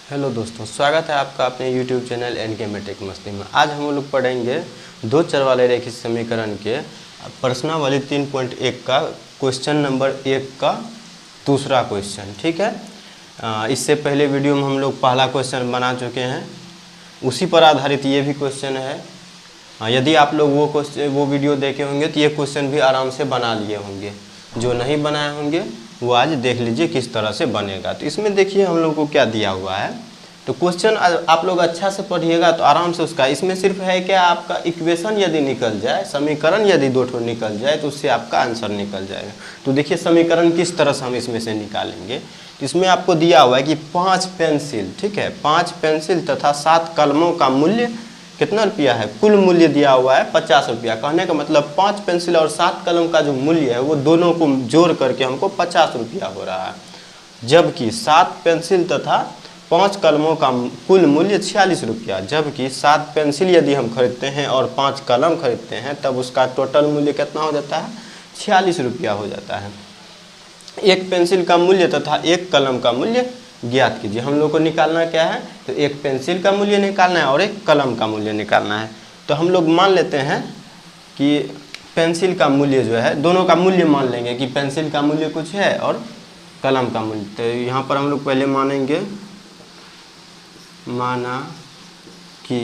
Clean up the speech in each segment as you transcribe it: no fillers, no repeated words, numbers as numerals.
Hello दोस्तों, स्वागत है आपका अपने YouTube चैनल एनके मैट्रिक मस्ती में। आज हम लोग पढ़ेंगे दो चर वाले रैखिक समीकरण के प्रश्नावली 3.1 का क्वेश्चन नंबर 1 का दूसरा क्वेश्चन। ठीक है, इससे पहले वीडियो में हम लोग पहला क्वेश्चन बना चुके हैं, उसी पर आधारित ये भी क्वेश्चन है। यदि आप लोग वो वीडियो देखे होंगे तो ये क्वेश्चन भी आराम से बना लिए होंगे। जो नहीं बनाए होंगे वो आज देख लीजिए किस तरह से बनेगा। तो इसमें देखिए हम लोग को क्या दिया हुआ है। तो क्वेश्चन आप लोग अच्छा से पढ़िएगा तो आराम से उसका, इसमें सिर्फ है क्या, आपका इक्वेशन यदि निकल जाए, समीकरण यदि दो ठो निकल जाए तो उससे आपका आंसर निकल जाएगा। तो देखिए समीकरण किस तरह से हम इसमें से निकालेंगे। इसमें आपको दिया हुआ है कि 5 पेंसिल, ठीक है, 5 पेंसिल तथा 7 कलमों का मूल्य कितना रुपया है। कुल मूल्य दिया हुआ है 50 रुपया। कहने का मतलब 5 पेंसिल और 7 कलम का जो मूल्य है वो दोनों को जोड़ करके हमको 50 रुपया हो रहा है। जबकि 7 पेंसिल तथा 5 कलमों का कुल मूल्य 46 रुपया। जबकि 7 पेंसिल यदि हम खरीदते हैं और 5 कलम खरीदते हैं तब उसका टोटल मूल्य कितना हो जाता है, 46 रुपया हो जाता है। एक पेंसिल का मूल्य तथा एक कलम का मूल्य ज्ञात कीजिए। हम लोग को निकालना क्या है, तो एक पेंसिल का मूल्य निकालना है और एक कलम का मूल्य निकालना है। तो हम लोग मान लेते हैं कि पेंसिल का मूल्य जो है, दोनों का मूल्य मान लेंगे कि पेंसिल का मूल्य कुछ है और कलम का मूल्य। तो यहाँ पर हम लोग पहले मानेंगे, माना कि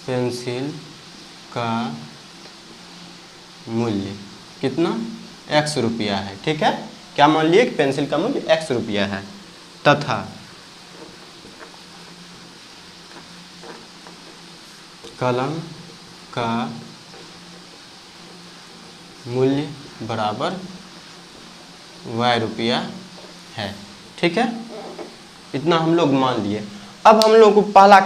पेंसिल का मूल्य कितना, x रुपया है। ठीक है, क्या मान लिए कि पेंसिल का मूल्य x रुपया है तथा कलम का मूल्य बराबर y रुपया है। ठीक है, इतना हम लोग मान लिए। अब हम लोग को पहला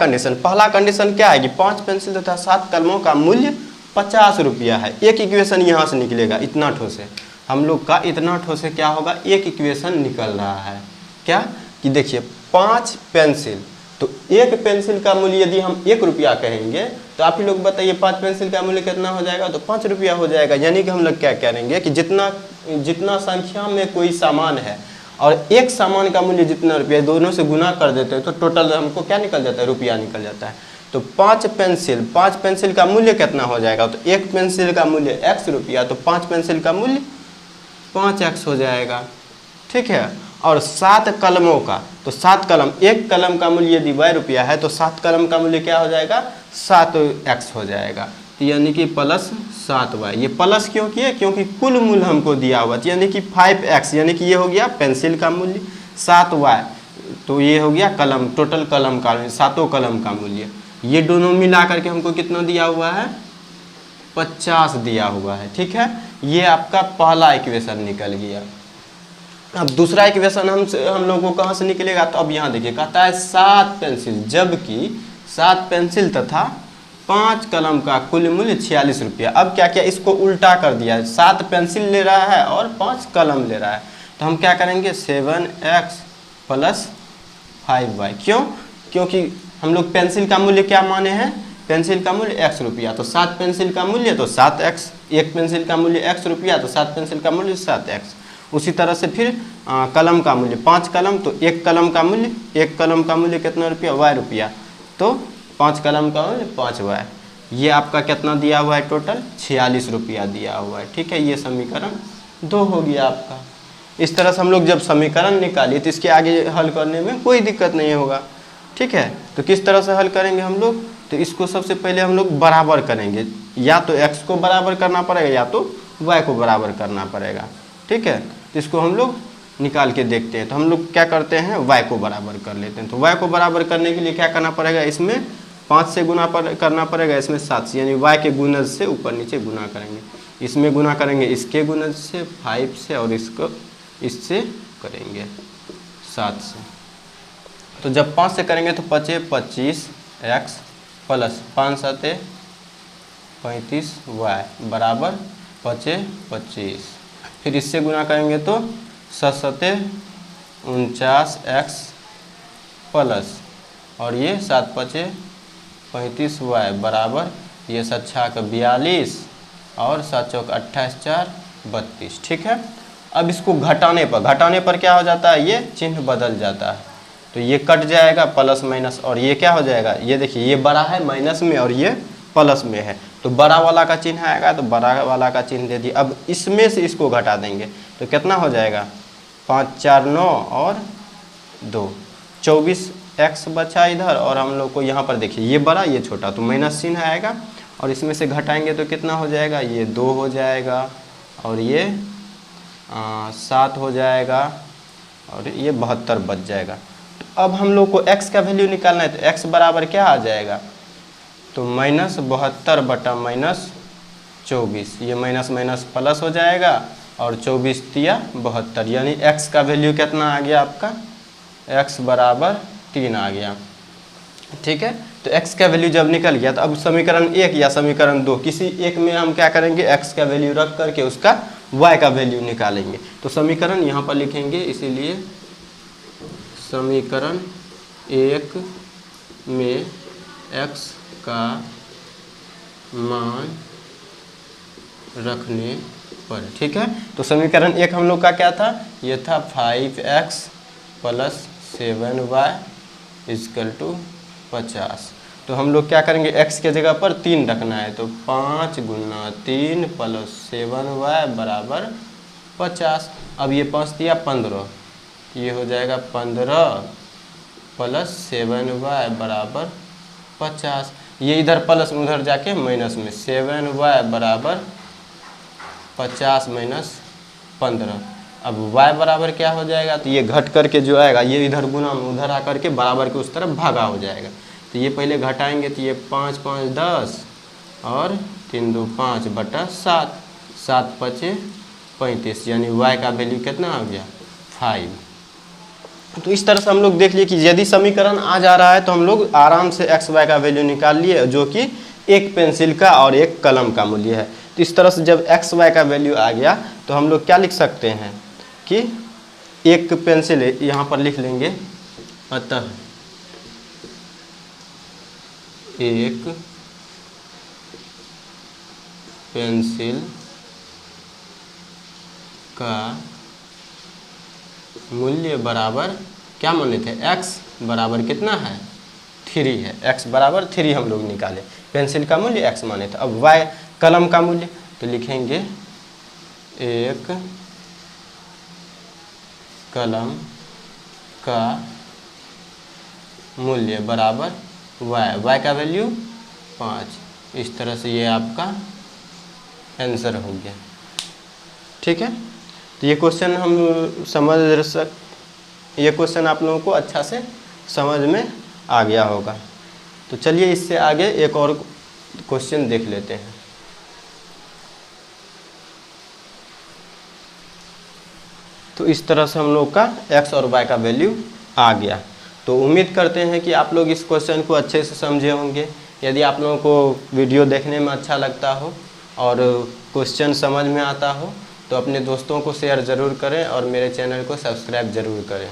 कंडीशन क्या है कि 5 पेंसिल तथा 7 कलमों का मूल्य 50 रुपया है। एक इक्वेशन यहाँ से निकलेगा, इतना ठो से हम लोग का, इतना ठो से क्या होगा, एक इक्वेशन निकल रहा है। क्या कि देखिए 5 पेंसिल, तो एक पेंसिल का मूल्य यदि हम 1 रुपया कहेंगे तो आप ही लोग बताइए 5 पेंसिल का मूल्य कितना हो जाएगा, तो 5 रुपया हो जाएगा। यानी कि हम लोग क्या करेंगे कि जितना संख्या में कोई सामान है और एक सामान का मूल्य जितना रुपया, दोनों से गुना कर देते हैं तो टोटल हमको क्या निकल जाता है, रुपया निकल जाता है। तो 5 पेंसिल का मूल्य कितना हो जाएगा, तो एक पेंसिल का मूल्य x रुपया, तो 5 पेंसिल का मूल्य 5x हो जाएगा। ठीक है, और 7 कलमों का, तो 7 कलम, एक कलम का मूल्य यदि y रुपया है तो 7 कलम का मूल्य क्या हो जाएगा, 7x हो जाएगा। तो यानी कि प्लस 7y। ये प्लस क्यों किए, क्योंकि कुल मूल्य हमको दिया हुआ, यानी कि 5x, यानी कि ये हो गया पेंसिल का मूल्य, 7y तो ये हो गया कलम, टोटल कलम का, 7 कलम का मूल्य। ये दोनों मिला करके हमको कितना दिया हुआ है, 50 दिया हुआ है। ठीक है, ये आपका पहला इक्वेशन निकल गया। अब दूसरा इक्वेशन हम लोगों को कहाँ से निकलेगा, तो अब यहाँ देखिए कहता है 7 पेंसिल, जबकि 7 पेंसिल तथा 5 कलम का कुल मूल्य 46 रुपया। अब क्या किया, इसको उल्टा कर दिया है, 7 पेंसिल ले रहा है और 5 कलम ले रहा है। तो हम क्या करेंगे, 7x प्लस 5y। क्यों, क्योंकि हम लोग पेंसिल का मूल्य क्या माने हैं, पेंसिल का मूल्य x रुपया, तो 7 पेंसिल का मूल्य तो 7x, एक पेंसिल का मूल्य x रुपया तो 7 पेंसिल का मूल्य 7x। उसी तरह से फिर कलम का मूल्य 5 कलम, तो एक कलम का मूल्य कितना रुपया, y रुपया, तो 5 कलम का मूल्य 5y। ये आपका कितना दिया हुआ है, टोटल 46 रुपया दिया हुआ है। ठीक है, ये समीकरण 2 हो गया आपका। इस तरह से हम लोग जब समीकरण निकालिए तो इसके आगे हल करने में कोई दिक्कत नहीं होगा। ठीक है, तो किस तरह से हल करेंगे हम लोग, तो इसको सबसे पहले हम लोग बराबर करेंगे, या तो x को बराबर करना पड़ेगा या तो y को बराबर करना पड़ेगा। ठीक है, तो इसको हम लोग निकाल के देखते हैं। तो हम लोग क्या करते हैं, y को बराबर कर लेते हैं। तो y को बराबर करने के लिए क्या करना पड़ेगा, इसमें 5 से गुना करना पड़ेगा, इसमें 7 से, यानी y के गुणज से ऊपर नीचे गुना करेंगे। इसमें गुना करेंगे इसके गुणज से 5 से, और इसको इससे करेंगे 7 से। तो जब 5 से करेंगे तो 5 25x प्लस 5 7 35y बराबर 5 25। फिर इससे गुना करेंगे तो 7 7 49x प्लस, और ये 7 5 35y बराबर, ये 7 6 42 और 7 चौक 28 4 32। ठीक है, अब इसको घटाने पर क्या हो जाता है, ये चिन्ह बदल जाता है। तो ये कट जाएगा प्लस माइनस, और ये क्या हो जाएगा, ये देखिए ये बड़ा है माइनस में और ये प्लस में है, तो बड़ा वाला का चिन्ह आएगा तो बड़ा वाला का चिन्ह दे दिए। अब इसमें से इसको घटा देंगे तो कितना हो जाएगा, 5 4 9 और 2 24 x बचा इधर, और हम लोग को यहाँ पर देखिए ये बड़ा ये छोटा, तो माइनस चिन्ह आएगा, और इसमें से घटाएंगे तो कितना हो जाएगा, ये 2 हो जाएगा, और ये 7 हो जाएगा, और ये 72 बच जाएगा। तो अब हम लोग को x का वैल्यू निकालना है, तो x बराबर क्या आ जाएगा, तो -72 बटा -24, ये माइनस माइनस प्लस हो जाएगा, और 24 तिया 72, यानी x का वैल्यू कितना आ गया आपका, x बराबर 3 आ गया। ठीक है, तो x का वैल्यू जब निकल गया तो अब समीकरण 1 या समीकरण 2 किसी एक में हम क्या करेंगे, x का वैल्यू रख करके उसका y का वैल्यू निकालेंगे। तो समीकरण यहाँ पर लिखेंगे, इसीलिए समीकरण 1 में x का मान रखने पर, ठीक है। तो समीकरण 1 हम लोग का क्या था, ये था 5x + 7y = 50। तो हम लोग क्या करेंगे, x के जगह पर 3 रखना है, तो 5 × 3 + 7y बराबर 50। अब ये 5 दिया 15, ये हो जाएगा 15 + 7y बराबर 50। ये इधर प्लस में उधर जाके माइनस में, 7y बराबर 50 - 15। अब y बराबर क्या हो जाएगा, तो ये घट करके जो आएगा ये इधर गुना में उधर आकर के बराबर के उस तरफ भागा हो जाएगा। तो ये पहले घटाएंगे, तो ये 5 × 5 = 10 और 3 × 2 = 5 बटा 7, 7 × 5 = 35, यानी y का वैल्यू कितना आ गया, 5। तो इस तरह से हम लोग देख लिए कि यदि समीकरण आ जा रहा है तो हम लोग आराम से x y का वैल्यू निकाल लिए, जो कि एक पेंसिल का और एक कलम का मूल्य है। तो इस तरह से जब x y का वैल्यू आ गया तो हम लोग क्या लिख सकते हैं कि एक पेंसिल यहाँ पर लिख लेंगे, अतः एक पेंसिल का मूल्य बराबर क्या माने थे, x बराबर कितना है, 3 है, x बराबर 3 हम लोग निकाले, पेंसिल का मूल्य x माने थे। अब y कलम का मूल्य, तो लिखेंगे एक कलम का मूल्य बराबर y का वैल्यू 5। इस तरह से ये आपका आंसर हो गया। ठीक है, तो ये क्वेश्चन हम ये क्वेश्चन आप लोगों को अच्छा से समझ में आ गया होगा। तो चलिए इससे आगे एक और क्वेश्चन देख लेते हैं। तो इस तरह से हम लोग का x और y का वैल्यू आ गया। तो उम्मीद करते हैं कि आप लोग इस क्वेश्चन को अच्छे से समझे होंगे। यदि आप लोगों को वीडियो देखने में अच्छा लगता हो और क्वेश्चन समझ में आता हो तो अपने दोस्तों को शेयर ज़रूर करें और मेरे चैनल को सब्सक्राइब ज़रूर करें।